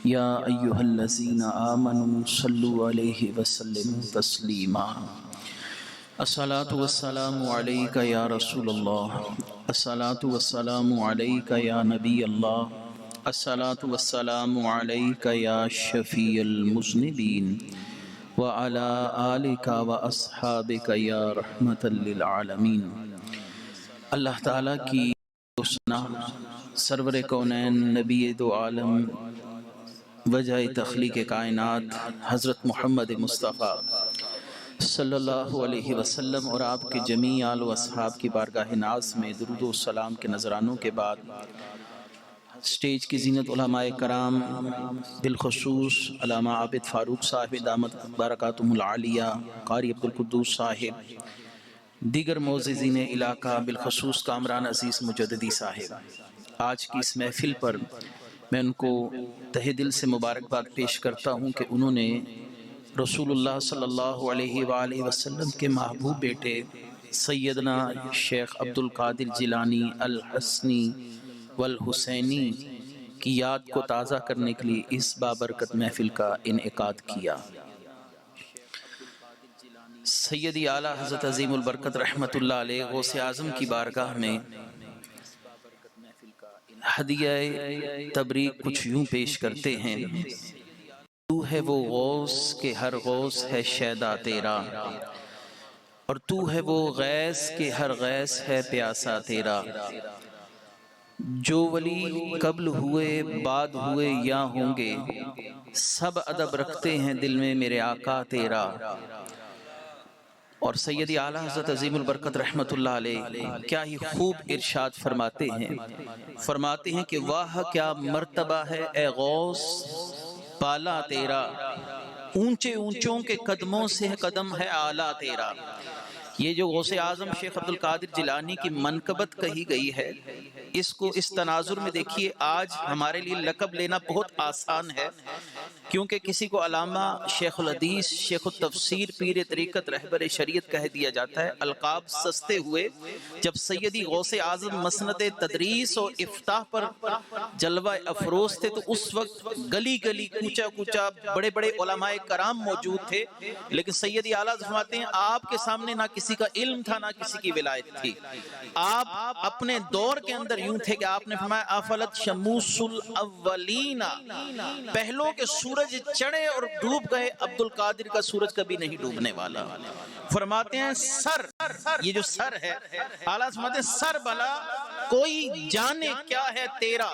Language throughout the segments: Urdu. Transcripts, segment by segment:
یا ایہا الذین آمنوا صلوا علیہ وسلموا تسلیما۔ الصلاۃ والسلام علیک یا رسول اللہ، الصلاۃ والسلام علیک یا نبی اللہ، الصلاۃ والسلام علیک یا شفیع المذنبین وعلی آلک واصحابک یا رحمۃ للعالمین۔ اللہ تعالیٰ کی ثنا سرور کونین نبی دو عالم وجہ تخلیق کائنات حضرت محمد مصطفیٰ صلی اللہ علیہ وسلم اور آپ کے جمیع آل و اصحاب کی بارگاہ ناز میں درود و سلام کے نذرانوں کے بعد سٹیج کی زینت علماء کرام بالخصوص علامہ عابد فاروق صاحب دامت برکاتہم العالیہ، قاری عبدالقدوس صاحب، دیگر معززین علاقہ بالخصوص کامران عزیز مجددی صاحب، آج کی اس محفل پر میں ان کو تہہ دل سے مبارکباد پیش کرتا ہوں کہ انہوں نے رسول اللہ صلی اللہ علیہ وآلہ وسلم کے محبوب بیٹے سیدنا شیخ عبدالقادر جیلانی الحسنی والحسینی کی یاد کو تازہ کرنے کے لیے اس بابرکت محفل کا انعقاد کیا۔ سیدی اعلیٰ حضرت عظیم البرکت رحمت اللہ علیہ غوث اعظم کی بارگاہ میں ہدیہ تبریک کچھ یوں پیش کرتے ہیں۔ تو ہے وہ غوث کہ ہر غوث ہے شیدا تیرا، اور تو ہے وہ غیث کہ ہر غیث ہے پیاسا تیرا، جو ولی قبل ہوئے بعد ہوئے یا ہوں گے، سب ادب رکھتے ہیں دل میں میرے آقا تیرا۔ اور سیدی اعلیٰ حضرت عظیم البرکت رحمت اللہ علیہ کیا ہی خوب ارشاد فرماتے ہیں کہ واہ کیا مرتبہ ہے اے غوث بالا تیرا، اونچے اونچوں کے قدموں سے قدم ہے اعلیٰ تیرا۔ یہ جو غوث اعظم شیخ عبدالقادر جیلانی کی منقبت کہی گئی ہے، اس کو اس تناظر میں دیکھیے، آج ہمارے لیے لقب لینا بہت آسان ہے، کیونکہ کسی کو علامہ شیخ الحدیث شیخ التفسیر پیر طریقت رہبر شریعت کہہ دیا جاتا ہے۔ القاب سستے ہوئے جب سیدی غوث اعظم مسند تدریس و افتاح پر جلوہ افروز تھے تو اس وقت گلی گلی کوچہ کوچہ بڑے بڑے علماء کرام موجود تھے، لیکن سیدی اعلیٰ فرماتے ہیں آپ کے سامنے نہ کسی کا علم تھا نہ کسی کی ولایت تھی۔ آپ اپنے دور کے اندر یوں تھے کہ آپ نے فرمایا افلت شموس الاولین، پہلوں کے سورج چڑھے اور ڈوب گئے، عبدالقادر کا سورج کبھی نہیں ڈوبنے والا۔ فرماتے ہیں سر، یہ جو سر ہے، اعلیٰ فرماتے ہیں سر بھلا کوئی جانے کیا ہے تیرا،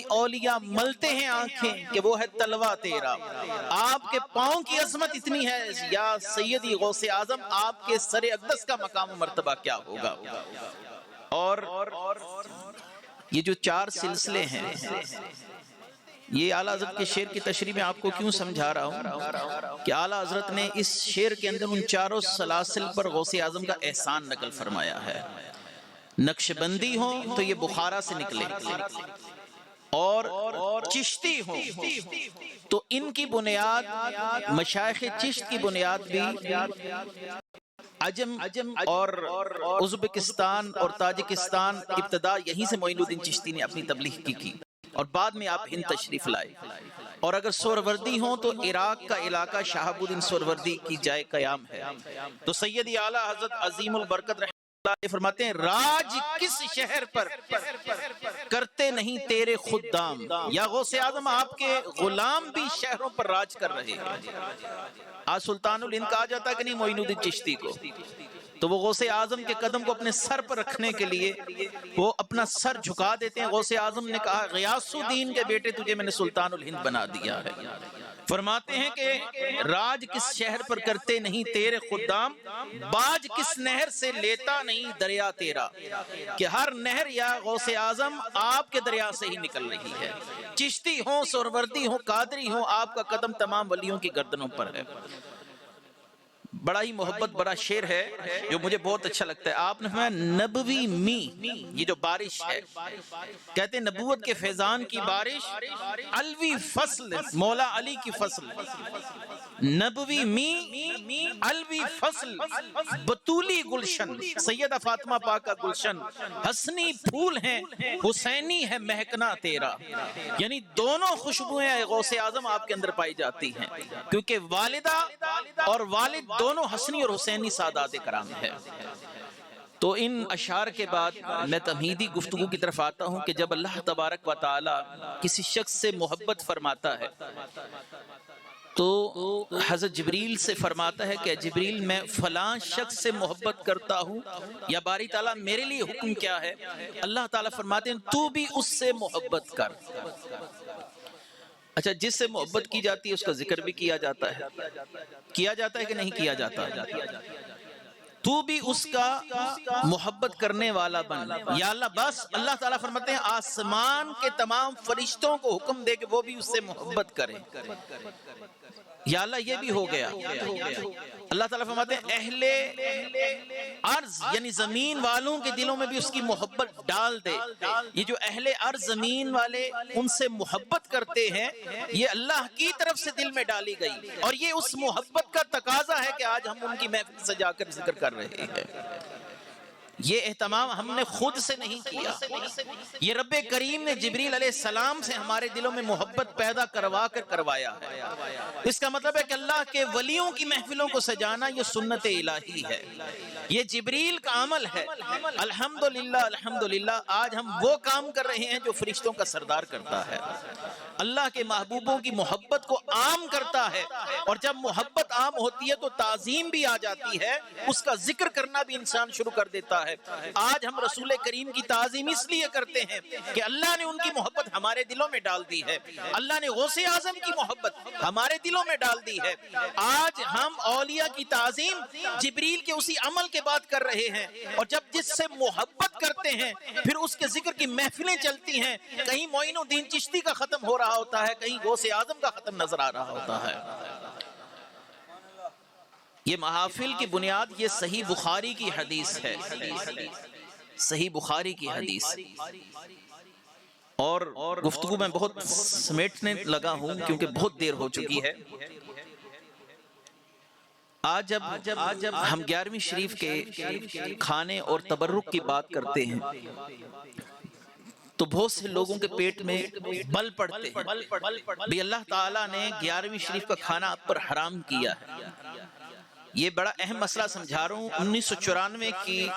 اولیاء ملتے ہیں آنکھیں کہ وہ ہے تلوہ تیرا۔ آپ کے پاؤں کی عظمت اتنی ہے یا سیدی غوث اعظم، آپ کے سر اقدس کا مقام و مرتبہ کیا ہوگا۔ اور یہ جو چار سلسلے ہیں، یہ اعلیٰ حضرت کے شعر کی تشریح میں آپ کو کیوں سمجھا رہا ہوں کہ اعلیٰ حضرت نے اس شعر کے اندر ان چاروں سلاسل پر غوث اعظم کا احسان نقل فرمایا ہے۔ نقشبندی ہوں تو یہ بخارا سے نکلے، اور چشتی ہوں تو ان کی بنیاد مشائخ چشت کی بنیاد بھی عجم اور ازبکستان اور تاجکستان، ابتدا یہیں سے معین الدین چشتی نے اپنی تبلیغ کی اور بعد میں آپ ہند تشریف لائے۔ اور اگر سوروردی ہوں تو عراق کا علاقہ شہاب الدین سوروردی کی جائے قیام ہے۔ تو سیدی اعلیٰ حضرت عظیم البرکت رحمۃ اللہ فرماتے ہیں راج کس شہر پر کرتے نہیں تیرے خدام، یا غوث اعظم آپ کے غلام بھی شہروں پر راج کر رہے ہیں۔ آج سلطان الہند کہا جاتا ہے کہ نہیں معین الدین چشتی کو، تو وہ غوث اعظم کے قدم کو اپنے سر پر رکھنے کے لیے وہ اپنا سر جھکا دیتے ہیں۔ غوث اعظم نے کہا غیاث الدین کے بیٹے تجھے میں نے سلطان الہند بنا دیا ہے۔ فرماتے ہیں کہ راج کس شہر پر کرتے نہیں تیرے خدام، باج کس نہر سے لیتا نہیں دریا تیرا، کہ ہر نہر یا غوث اعظم آپ کے دریا سے ہی نکل رہی ہے۔ چشتی ہوں سوروردی ہوں قادری ہوں، آپ کا قدم تمام ولیوں کی گردنوں پر ہے۔ بڑا ہی محبت بڑا شعر ہے جو مجھے بہت اچھا لگتا ہے. آپ نے فرمایا نبوی می، یہ جو بارش ہے، کہتے ہیں نبوت کے فیضان کی بارش، الوی فصل مولا علی کی فصل، نبوی می الوی فصل، بطولی گلشن سیدہ فاطمہ پاک کا گلشن، حسنی پھول ہیں حسینی ہے مہکنا تیرا. یعنی دونوں خوشبوئیں غوث اعظم آپ کے اندر پائی جاتی ہیں، کیونکہ والدہ اور والد دونوں حسنی اور حسینی سادات کرام ہے. تو ان اشعار کے بعد میں تمہیدی گفتگو کی طرف آتا ہوں کہ جب اللہ تبارک و تعالی کسی شخص سے محبت فرماتا ہے تو حضرت جبریل سے فرماتا ہے کہ جبریل میں فلاں شخص سے محبت کرتا ہوں، یا باری تعالیٰ میرے لیے حکم کیا ہے؟ اللہ تعالیٰ فرماتے ہیں تو بھی اس سے محبت کر. اچھا، جس سے محبت کی جاتی ہے اس کا ذکر بھی کیا جاتا ہے کہ نہیں کیا جاتا؟ تو بھی اس کا محبت کرنے والا بن. یا اللہ، بس اللہ تعالیٰ فرماتے ہیں آسمان کے تمام فرشتوں کو حکم دے کہ وہ بھی اس سے محبت کریں. یا اللہ یہ بھی ہو گیا. اللہ تعالیٰ فرماتے ہیں اہل ارض یعنی زمین والوں کے دلوں میں بھی اس کی محبت ڈال دے. یہ جو اہل ارض زمین والے ان سے محبت کرتے ہیں، یہ اللہ کی طرف سے دل میں ڈالی گئی، اور یہ اس محبت کا تقاضا ہے کہ آج ہم ان کی محفل سے جا کر ذکر کر رہے ہیں. یہ اہتمام ہم نے خود سے نہیں کیا، یہ رب کریم نے جبریل علیہ السلام سے ہمارے دلوں میں محبت پیدا کروا کر کروایا ہے. اس کا مطلب ہے کہ اللہ کے ولیوں کی محفلوں کو سجانا یہ سنت الہی ہے، یہ جبریل کا عمل ہے. الحمدللہ الحمدللہ آج ہم وہ کام کر رہے ہیں جو فرشتوں کا سردار کرتا ہے، اللہ کے محبوبوں کی محبت کو عام کرتا ہے. اور جب محبت عام ہوتی ہے تو تعظیم بھی آ جاتی ہے، اس کا ذکر کرنا بھی انسان شروع کر دیتا ہے. آج ہم رسول کریم کی تعظیم اس لیے کرتے ہیں کہ اللہ نے ان کی محبت ہمارے دلوں میں ڈال دی ہے، اللہ نے غوث اعظم کی محبت ہمارے دلوں میں ڈال دی ہے. آج ہم اولیاء کی تعظیم جبریل کے اسی عمل کے بعد کر رہے ہیں، اور جب جس سے محبت کرتے ہیں پھر اس کے ذکر کی محفلیں چلتی ہیں. کہیں معین الدین چشتی کا ختم ہو رہا ہوتا ہے، کہیں غوث اعظم کا ختم نظر آ رہا ہوتا ہے. یہ محافل کی بنیاد یہ صحیح بخاری کی حدیث ہے، صحیح بخاری کی حدیث. اور گفتگو میں بہت سمیٹنے لگا ہوں کیونکہ بہت دیر ہو چکی ہے. آج جب ہم 11ویں شریف کے کھانے اور تبرک کی بات کرتے ہیں تو بہت سے لوگوں کے پیٹ میں بل پڑتے ہیں بھی اللہ تعالیٰ نے 11ویں شریف کا کھانا آپ پر حرام کیا ہے. یہ بڑا اہم مسئلہ سمجھا رہا ہوں. 1994 کی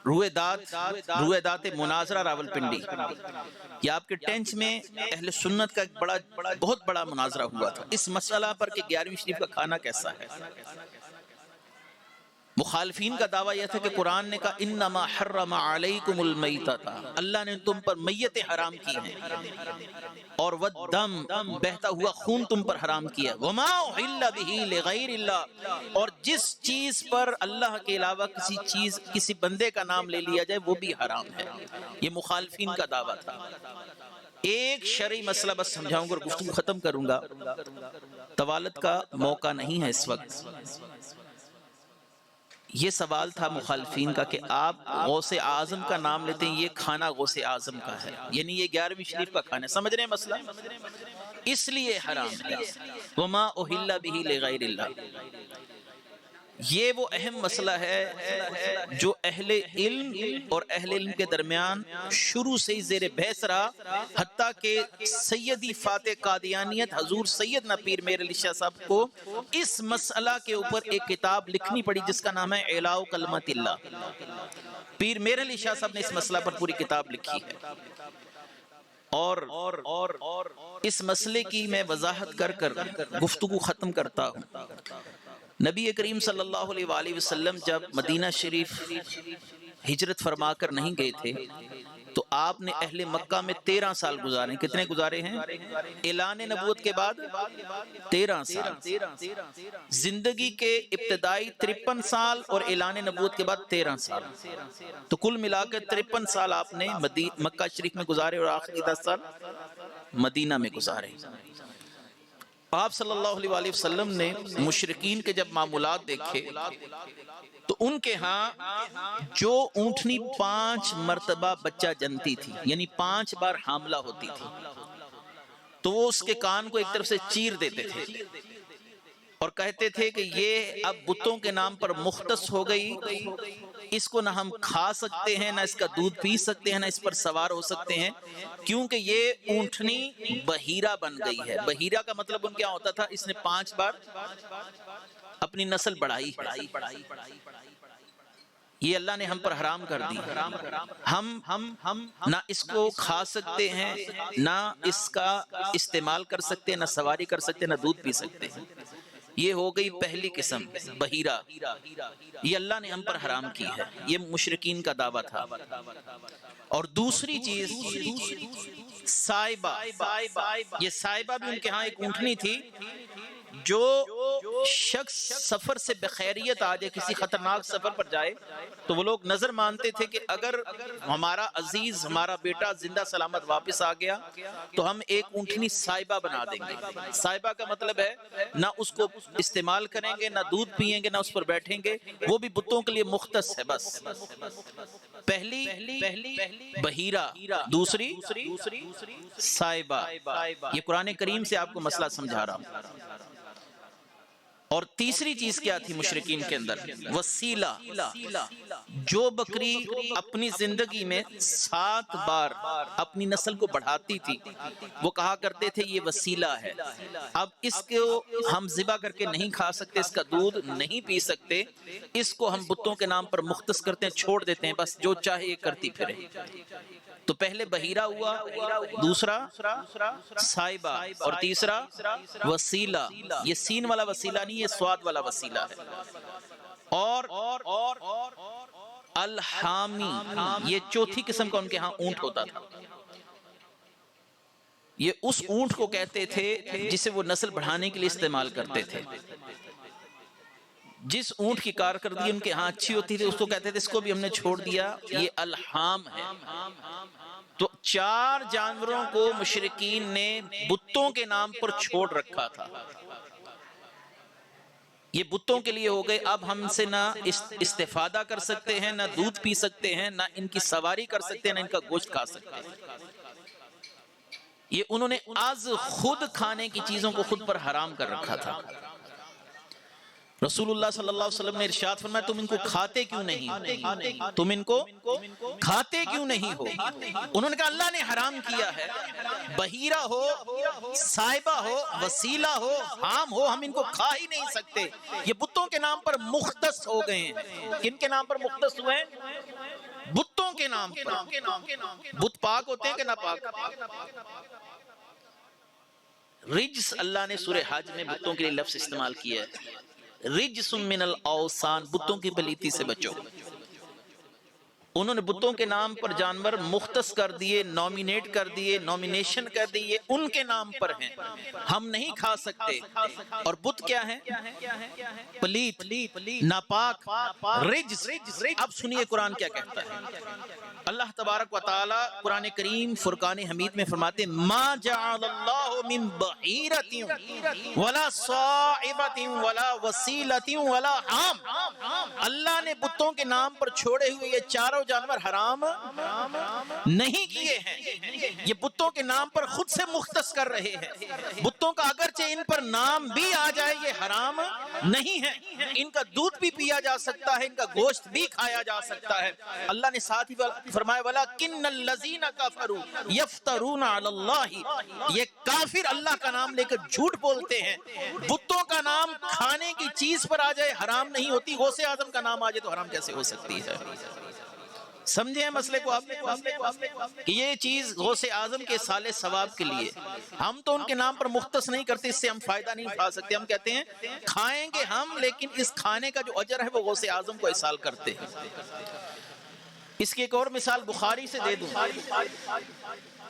روئے دات مناظرہ راولپنڈی، یہ آپ کے ٹینچ میں اہل سنت کا ایک بہت بڑا مناظرہ ہوا تھا اس مسئلہ پر کہ 11ویں شریف کا کھانا کیسا ہے. مخالفین کا دعویٰ یہ تھا کہ قرآن نے کہا انما حرم علیکم المیتۃ، اللہ نے تم پر میتیں حرام کی ہیں، اور والدم بہتا ہوا خون تم پر حرام کیا، وما احل بہ لغیر اللہ، اور جس چیز پر اللہ کے علاوہ کسی بندے کا نام لے لیا جائے وہ بھی حرام ہے. یہ مخالفین کا دعویٰ تھا. ایک شرعی مسئلہ بس سمجھاؤں گا اور گفتگو ختم کروں گا، طوالت کا موقع نہیں ہے اس وقت. یہ سوال تھا مخالفین کا کہ آپ غوث اعظم کا نام لیتے ہیں، یہ کھانا غوث اعظم کا ہے، یعنی یہ 11ویں شریف کا کھانا ہے. سمجھ رہے ہیں مسئلہ؟ اس لیے حرام ہے. وما احل بہ لغیر اللہ، یہ وہ اہم مسئلہ ہے جو اہل علم اور اہل علم کے درمیان شروع سے ہی زیر بحث رہا، حتیٰ کہ سیدی فاتح قادیانیت حضور سیدنا پیر میر علی شاہ صاحب کو اس مسئلہ کے اوپر ایک کتاب لکھنی پڑی جس کا نام ہے اعلاء کلمت اللہ. پیر میر علی شاہ صاحب نے اس مسئلہ پر پوری کتاب لکھی ہے، اور اس مسئلے کی میں وضاحت کر گفتگو ختم کرتا ہوں. نبی کریم صلی اللہ علیہ وآلہ وسلم جب مدینہ شریف ہجرت فرما کر نہیں گئے تھے تو آپ نے اہل مکہ میں 13 سال گزارے. کتنے گزارے ہیں؟ اعلان نبوت کے بعد 13 سال، زندگی کے ابتدائی 53 سال اور اعلان نبوت کے بعد 13 سال، تو کل ملا کر 53 سال آپ نے مکہ شریف میں گزارے اور آخری 10 سال مدینہ میں گزارے. آپ صلی اللہ علیہ وآلہ وسلم نے مشرکین کے جب معمولات دیکھے تو ان کے ہاں جو اونٹنی 5 مرتبہ بچہ جنتی تھی، یعنی 5 بار حاملہ ہوتی تھی، تو وہ اس کے کان کو ایک طرف سے چیر دیتے تھے اور کہتے تھے کہ یہ اب بتوں کے نام پر مختص ہو گئی، اس کو نہ ہم کھا سکتے ہیں، نہ اس کا دودھ پی سکتے ہیں، نہ اس پر سوار ہو سکتے ہیں، کیونکہ یہ اونٹنی بحیرہ بن گئی ہے۔ بحیرہ کا مطلب ان کیا ہوتا تھا، اس نے 5 بار اپنی نسل بڑھائی ہے، یہ اللہ نے ہم پر حرام کر دی۔ ہم نہ اس کو کھا سکتے ہیں، نہ اس کا استعمال کر سکتے ہیں، نہ سواری کر سکتے ہیں، نہ دودھ پی سکتے ہیں۔ یہ ہو گئی پہلی قسم بحیرہ، یہ اللہ نے ہم پر حرام کی ہے، یہ مشرکین کا دعویٰ تھا۔ اور دوسری چیز سائبہ، یہ سائبہ بھی ان کے ہاں ایک اونٹنی تھی، جو شخص سفر سے بخیریت آ جائے، کسی خطرناک سفر پر جائے تو وہ لوگ نظر مانتے تھے کہ اگر ہمارا عزیز، ہمارا بیٹا زندہ سلامت واپس آ گیا تو ہم ایک اونٹنی سائبہ بنا دیں گے۔ سائبہ کا مطلب ہے نہ اس کو استعمال کریں گے، نہ دودھ پیئیں گے، نہ اس پر بیٹھیں گے، وہ بھی بتوں کے لیے مختص ہے بس۔ پہلی بحیرہ، دوسری سائبہ، یہ قرآن کریم سے آپ کو مسئلہ سمجھا رہا ہوں۔ اور تیسری چیز کیا تھی مشرکین کے اندر، وسیلہ، جو بکری اپنی زندگی میں 7 بار اپنی نسل کو بڑھاتی تھی وہ کہا کرتے تھے یہ وسیلہ ہے، اب اس کو ہم ذبح کر کے نہیں کھا سکتے، اس کا دودھ نہیں پی سکتے، اس کو ہم بتوں کے نام پر مختص کرتے ہیں، چھوڑ دیتے ہیں، بس جو چاہے یہ کرتی پھرے۔ تو پہلے بحیرہ ہوا، دوسرا سائبہ، اور تیسرا وسیلہ۔ یہ سین والا وسیلہ نہیں، یہ سواد والا وسیلہ ہے۔ اور الحامی، یہ چوتھی قسم کا ان کے ہاں اونٹ ہوتا تھا۔ یہ اس اونٹ کو کہتے تھے جسے وہ نسل بڑھانے کے لیے استعمال کرتے تھے۔ جس اونٹ کی کارکردگی ان کے ہاں اچھی ہوتی تھی اس کو کہتے تھے اس کو بھی ہم نے چھوڑ دیا، یہ الحام ہے۔ تو 4 جانوروں کو مشرکین نے بتوں کے نام پر چھوڑ رکھا تھا۔ یہ بتوں کے لیے ہو گئے، اب ہم سے نہ استفادہ کر سکتے ہیں، نہ دودھ پی سکتے ہیں، نہ ان کی سواری کر سکتے ہیں، نہ ان کا گوشت کھا سکتے ہیں۔ یہ انہوں نے از خود کھانے کی چیزوں کو خود پر حرام کر رکھا تھا۔ رسول اللہ صلی اللہ علیہ وسلم نے ارشاد فرمایا تم ان کو کھاتے کیوں نہیں ہو؟ تم ان کو کھاتے کیوں نہیں ہو؟ انہوں نے کہا اللہ نے حرام کیا ہے، بحیرہ ہو، سائبہ ہو، وسیلہ ہو، حام ہو، ہم ان کو کھا ہی نہیں سکتے۔ یہ بتوں کے نام پر مختص ہو گئے ہیں۔ کن کے نام پر مختص ہوئے ہیں؟ بتوں کے نام پر۔ بت پاک ہوتے ہیں کہ ناپاک؟ رجس، اللہ نے سورہ حج میں بتوں کے لیے لفظ استعمال کیا ہے، رجس من الاوثان، بتوں کی پلیتی سے بچو۔ انہوں نے بتوں کے نام پر جانور مختص کر دیے، نومینیٹ کر دیے، نومینیشن کر دیے، ان کے نام پر ہیں، ہم نہیں کھا سکتے۔ اور بت کیا ہے؟ پلیت، ناپاک، رجس۔ اب سنیے قرآن کیا کہتا ہے۔ اللہ تبارک و تعالی قرآن کریم فرقان حمید میں فرماتے ہیں ما جعل اللہ من بحیرۃ ولا صاحبۃ ولا وسیلۃ ولا حام، اللہ نے بتوں کے نام پر چھوڑے ہوئے یہ چاروں جانور حرام نہیں کیے ہیں، یہ بتوں کے نام پر خود سے مختص کر رہے ہیں۔ بتوں کا اگرچہ ان پر نام بھی آ جائے یہ حرام نہیں ہے، ان کا دودھ بھی پیا جا سکتا ہے، ان کا گوشت بھی کھایا جا سکتا ہے۔ اللہ نے ساتھ ہی فرمایا وَلَكِنَّ الَّذِينَ كَفَرُوا يَفْتَرُونَ عَلَى اللَّهِ، یہ کافر اللہ کا نام لے کر جھوٹ بولتے ہیں۔ بتوں کا نام کھانے کی چیز پر آ جائے حرام نہیں ہوتی، غوث اعظم کا نام آ جائے تو حرام کیسے ہو سکتی ہے؟ سمجھے ہیں مسئلے کو آپ کہ یہ چیز غوث اعظم کے سالے ثواب کے لیے، ہم تو ان کے نام پر مختص نہیں کرتے، اس سے ہم فائدہ نہیں اٹھا سکتے۔ ہم کہتے ہیں کھائیں گے ہم، لیکن اس کھانے کا جو اجر ہے وہ غوث اعظم کو احصال کرتے ہیں۔ اس کی ایک اور مثال بخاری سے دے دوں،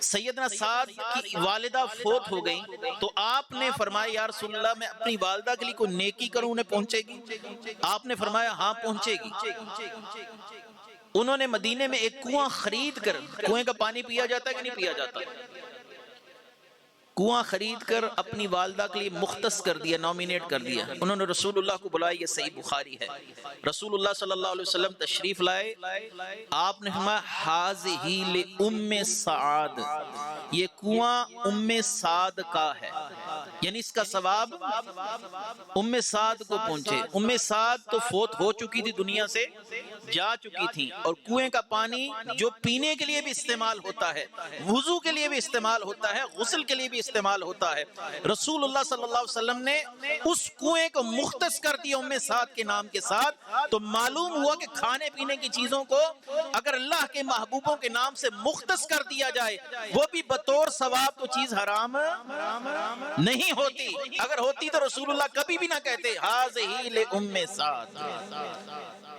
سیدنا سعد کی والدہ فوت ہو گئی تو آپ نے فرمایا یا رسول اللہ میں اپنی والدہ کے لیے کوئی نیکی کروں انہیں پہنچے گی؟ آپ نے فرمایا ہاں پہنچے گی۔ انہوں نے مدینے میں ایک کنواں خرید کر، کنویں کا پانی پیا جاتا ہے کہ نہیں پیا جاتا؟ کنواں خرید کر اپنی والدہ کے لیے مختص کر دیا، نامینیٹ کر دیا۔ انہوں نے رسول اللہ کو بلایا، یہ صحیح بخاری ہے۔ رسول اللہ صلی اللہ علیہ وسلم تشریف لائے، آپ نے فرمایا ھذہ لأم سعد، یہ کنواں ام سعد کا ہے، یعنی اس کا ثواب ام سعد کو پہنچے۔ ام سعد تو فوت ہو چکی تھی، دنیا سے جا چکی تھی، اور کنویں کا پانی جو پینے کے لیے بھی استعمال ہوتا ہے، وضو کے لیے بھی استعمال ہوتا ہے، غسل کے لیے بھی استعمال ہوتا ہے، رسول اللہ صلی اللہ علیہ وسلم نے اس کنویں کو مختص کر دیا ام سعد کے نام کے ساتھ۔ تو معلوم ہوا کہ کھانے پینے کی چیزوں کو اگر اللہ کے محبوبوں کے نام سے مختص کر دیا جائے، وہ بھی بطور ثواب، تو چیز حرام نہیں ہوتی۔ اگر ہوتی تو رسول اللہ کبھی بھی نہ کہتے ھذہ لأم سعد،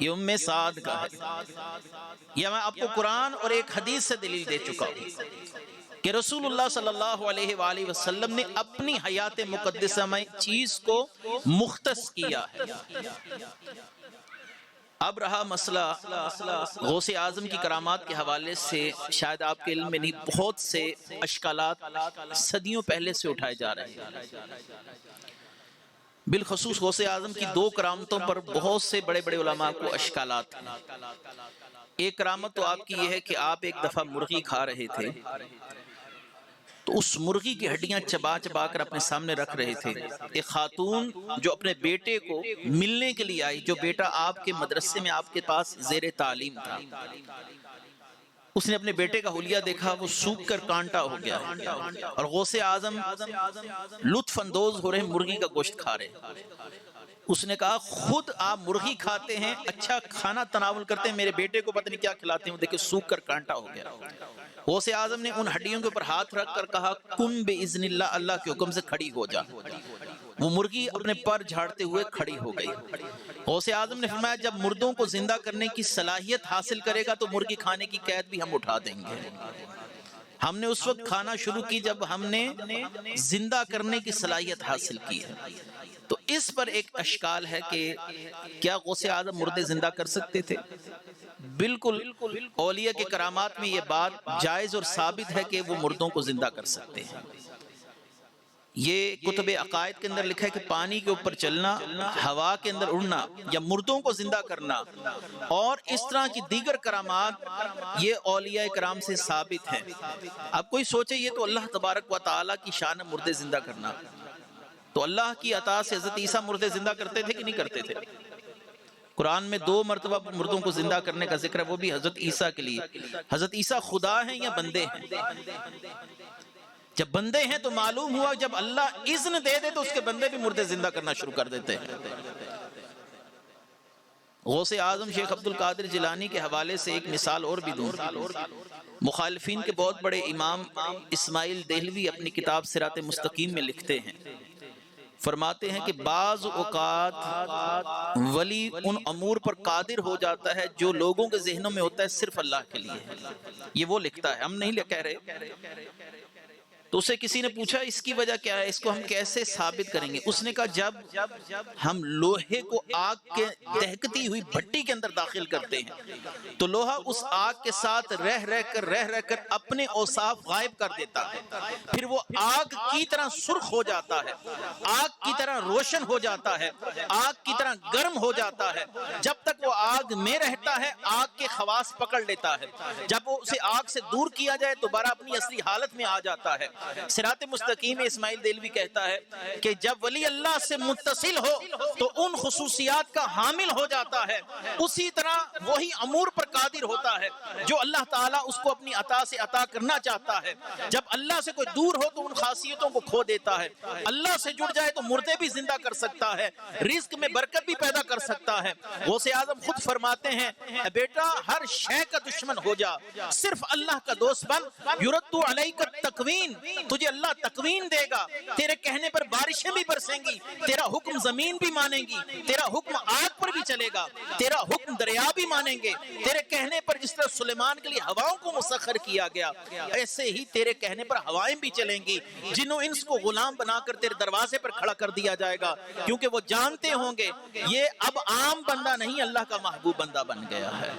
یہ ام سعد کا ہے۔ یہ میں آپ کو قرآن اور ایک حدیث سے دلیل دے چکا ہوں کہ رسول اللہ صلی اللہ علیہ وآلہ وسلم نے اپنی حیات مقدسہ میں چیز کو مختص کیا ہے۔ اب رہا مسئلہ غوث اعظم کی کرامات کے حوالے سے، شاید آپ کے علم میں نہیں، بہت سے اشکالات صدیوں پہلے سے اٹھائے جا رہے ہیں۔ بالخصوص غوث اعظم کی دو کرامتوں پر بہت سے بڑے بڑے علماء کو اشکالات ہیں۔ ایک کرامت تو آپ کی یہ ہے کہ آپ ایک دفعہ مرغی کھا رہے تھے، تو اس مرغی کی ہڈیاں چبا چبا کر اپنے سامنے رکھ رہے تھے۔ ایک خاتون جو اپنے بیٹے کو ملنے کے لیے آئی، جو بیٹا آپ کے مدرسے میں آپ کے پاس زیر تعلیم تھا، اس نے اپنے بیٹے کا حلیہ دیکھا، وہ سوکھ کر کانٹا ہو گیا، اور غوث اعظم لطف اندوز ہو رہے مرغی کا گوشت کھا رہے۔ اس نے کہا خود آپ مرغی کھاتے ہیں، اچھا کھانا تناول کرتے ہیں، میرے بیٹے کو پتہ نہیں کیا کھلاتے ہیں، دیکھیں سوکھ کر کانٹا ہو گیا۔ غوث اعظم نے ان ہڈیوں کے اوپر ہاتھ رکھ کر کہا قم باذن اللہ، اللہ کے حکم سے کھڑی ہو جا۔ وہ مرغی اپنے پر جھاڑتے ہوئے کھڑی ہو گئی۔ غوث اعظم نے فرمایا جب مردوں کو زندہ کرنے کی صلاحیت حاصل کرے گا تو مرغی کھانے کی قید بھی ہم اٹھا دیں گے۔ ہم نے اس وقت کھانا شروع کی جب ہم نے زندہ کرنے کی صلاحیت حاصل کی ہے۔ تو اس پر ایک اشکال ہے کہ کیا غوث اعظم مردے زندہ کر سکتے تھے؟ بالکل اولیاء کے کرامات میں یہ بات جائز اور ثابت ہے کہ وہ مردوں کو زندہ کر سکتے ہیں۔ یہ کتب عقائد کے اندر لکھا ہے کہ پانی کے اوپر چلنا، ہوا کے اندر اڑنا، یا مردوں کو زندہ کرنا اور اس طرح کی دیگر کرامات، یہ اولیاء کرام سے ثابت ہیں۔ اب کوئی سوچے یہ تو اللہ تبارک و تعالیٰ کی شان مردے زندہ کرنا، تو اللہ کی عطا سے حضرت عیسیٰ مردے زندہ کرتے تھے کہ نہیں کرتے تھے؟ قرآن میں 2 مرتبہ مردوں کو زندہ کرنے کا ذکر ہے، وہ بھی حضرت عیسیٰ کے لیے۔ حضرت عیسیٰ خدا ہیں یا بندے ہیں؟ جب بندے ہیں تو معلوم ہوا جب اللہ اذن دے دے تو اس کے بندے بھی مردے زندہ کرنا شروع کر دیتے ہیں۔ غوث اعظم شیخ عبد القادر جیلانی کے حوالے سے ایک مثال اور بھی دوں۔ مخالفین کے بہت بڑے امام اسماعیل دہلوی اپنی کتاب صراط مستقیم میں لکھتے ہیں، فرماتے ہیں کہ بعض اوقات ولی ان امور پر قادر ہو جاتا ہے جو لوگوں کے ذہنوں میں ہوتا ہے صرف اللہ کے لیے ہے۔ یہ وہ لکھتا ہے، ہم نہیں کہہ رہے۔ تو اسے کسی نے پوچھا اس کی وجہ کیا ہے، اس کو ہم کیسے ثابت کریں گے؟ اس نے کہا جب ہم لوہے کو آگ کے دہکتی ہوئی بھٹی کے اندر داخل کرتے ہیں تو لوہا اس آگ کے ساتھ رہ کر اپنے اوصاف غائب کر دیتا ہے، پھر وہ آگ کی طرح سرخ ہو جاتا ہے، آگ کی طرح روشن ہو جاتا ہے، آگ کی طرح گرم ہو جاتا ہے۔ جب تک وہ آگ میں رہتا ہے آگ کے خواص پکڑ لیتا ہے، جب وہ اسے آگ سے دور کیا جائے دوبارہ اپنی اصلی حالت میں آ جاتا ہے۔ صراط مستقیم اسماعیل دہلوی کہتا ہے کہ جب ولی اللہ سے متصل ہو تو ان خصوصیات کا حامل ہو جاتا ہے، اسی طرح وہی امور پر قادر ہوتا ہے جو اللہ تعالیٰ اس کو اپنی عطا سے عطا کرنا چاہتا ہے۔ جب اللہ سے کوئی دور ہو تو ان خاصیتوں کو کھو دیتا ہے، اللہ سے جڑ جائے تو مردے بھی زندہ کر سکتا ہے، رزق میں برکت بھی پیدا کر سکتا ہے۔ غوث اعظم خود فرماتے ہیں اے بیٹا ہر شے کا دشمن ہو جا، صرف اللہ کا دوست بن، یرد علیک التکوین، تجھے اللہ تکوین دے گا، تیرے کہنے پر بارشیں بھی برسیں گی، تیرا حکم زمین بھی مانیں گی، تیرا حکم آگ پر بھی چلے گا، تیرا حکم دریا بھی مانیں گے، تیرے کہنے پر جس طرح سلیمان کے لیے ہواؤں کو مسخر کیا گیا ایسے ہی تیرے کہنے پر ہوائیں بھی چلیں گی، جنوں انس کو غلام بنا کر تیرے دروازے پر کھڑا کر دیا جائے گا، کیونکہ وہ جانتے ہوں گے یہ اب عام بندہ نہیں اللہ کا محبوب بندہ بن گیا ہے۔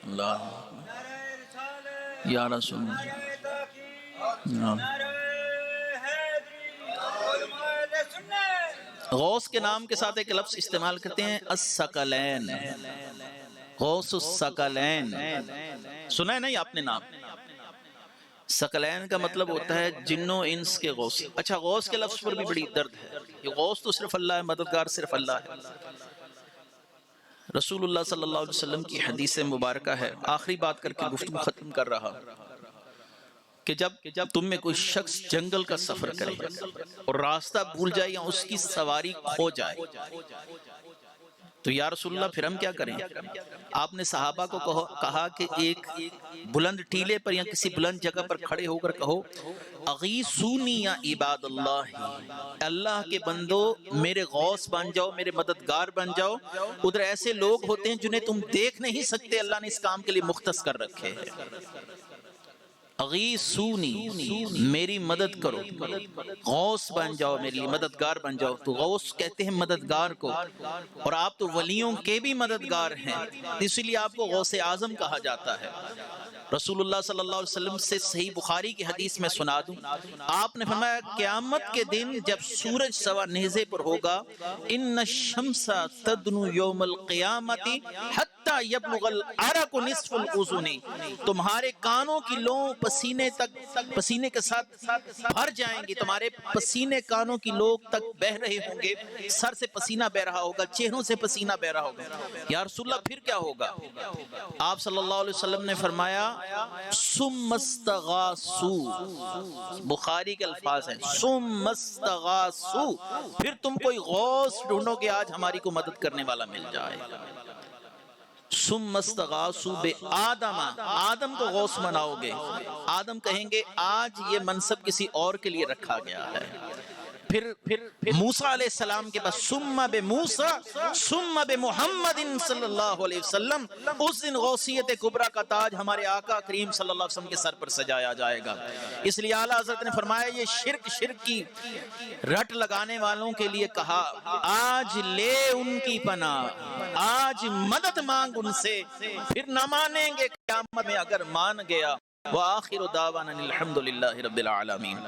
اللہ یا رسول اللہ۔ غوث کے نام کے ساتھ ایک لفظ استعمال کرتے ہیں الثقلین، غوث الثقلین، سنا ہے نا یہ آپ نے نام؟ ثقلین کا مطلب ہوتا ہے جنوں انس کے غوث۔ اچھا، غوث کے لفظ پر بھی بڑی درد ہے، یہ غوث تو صرف اللہ ہے، مددگار صرف اللہ ہے۔ رسول اللہ صلی اللہ علیہ وسلم کی حدیث مبارکہ ہے، آخری بات کر کے گفتگو ختم کر رہا، کہ جب تم میں کوئی شخص جنگل کا سفر کرے اور راستہ بھول جائے یا اس کی سواری کھو جائے تو یا رسول اللہ پھر ہم کیا کریں؟ آپ نے صحابہ کو کہا کہ ایک بلند ٹیلے پر یا کسی بلند جگہ پر کھڑے ہو کر کہو اغیثونی یا عباد اللہ، اللہ کے بندو میرے غوث بن جاؤ، میرے مددگار بن جاؤ۔ ادھر ایسے لوگ ہوتے ہیں جنہیں تم دیکھ نہیں سکتے، اللہ نے اس کام کے لیے مختص کر رکھے ہیں۔ اغیثونی، میری مدد کرو، غوث بن جاؤ، میرے لیے مددگار بن جاؤ۔ تو غوث کہتے ہیں مددگار کو، اور آپ تو ولیوں کے بھی مددگار ہیں، اسی لیے آپ کو غوث اعظم کہا جاتا ہے۔ رسول اللہ صلی اللہ علیہ وسلم سے صحیح بخاری کی حدیث میں سنا دوں، آپ نے فرمایا قیامت کے دن جب سورج سوا نیزے پر ہوگا، ان الشمس تدنو یوم القیامت حتی یبلغ العرق نصف الاذن، تمہارے کانوں کی لوں پسینے کے ساتھ بھر جائیں گی، تمہارے پسینے کانوں کی لوگ تک بہ رہے ہوں گے، سر سے پسینہ بہ رہا ہوگا، چہروں سے پسینہ بہ رہا ہوگا۔ یا رسول اللہ پھر کیا ہوگا؟ آپ صلی اللہ علیہ وسلم نے فرمایا ثم استغاثوا، بخاری کے الفاظ ہیں ثم استغاثوا، پھر تم کوئی غوث ڈھونڈو کہ آج ہماری کو مدد کرنے والا مل جائے۔ ثم استغاثوا بآدم، آدم کو غوث مناؤ گے، آدم کہیں گے آج یہ منصب کسی اور کے لیے رکھا گیا ہے۔ پھر موسیٰ علیہ السلام کے پاس ثم بموسیٰ ثم بمحمد صلی اللہ علیہ وسلم، اس دن غوثیت کبریٰ کا تاج ہمارے آقا کریم صلی اللہ علیہ وسلم کے سر پر سجایا جائے گا۔ اس لیے اعلیٰ حضرت نے فرمایا یہ شرک کی رٹ لگانے والوں کے لیے کہا آج لے ان کی پناہ، آج مدد مانگ ان سے، پھر نہ مانیں گے قیامت میں اگر مان گیا۔ وآخر دعوانا الحمدللہ رب العالمین۔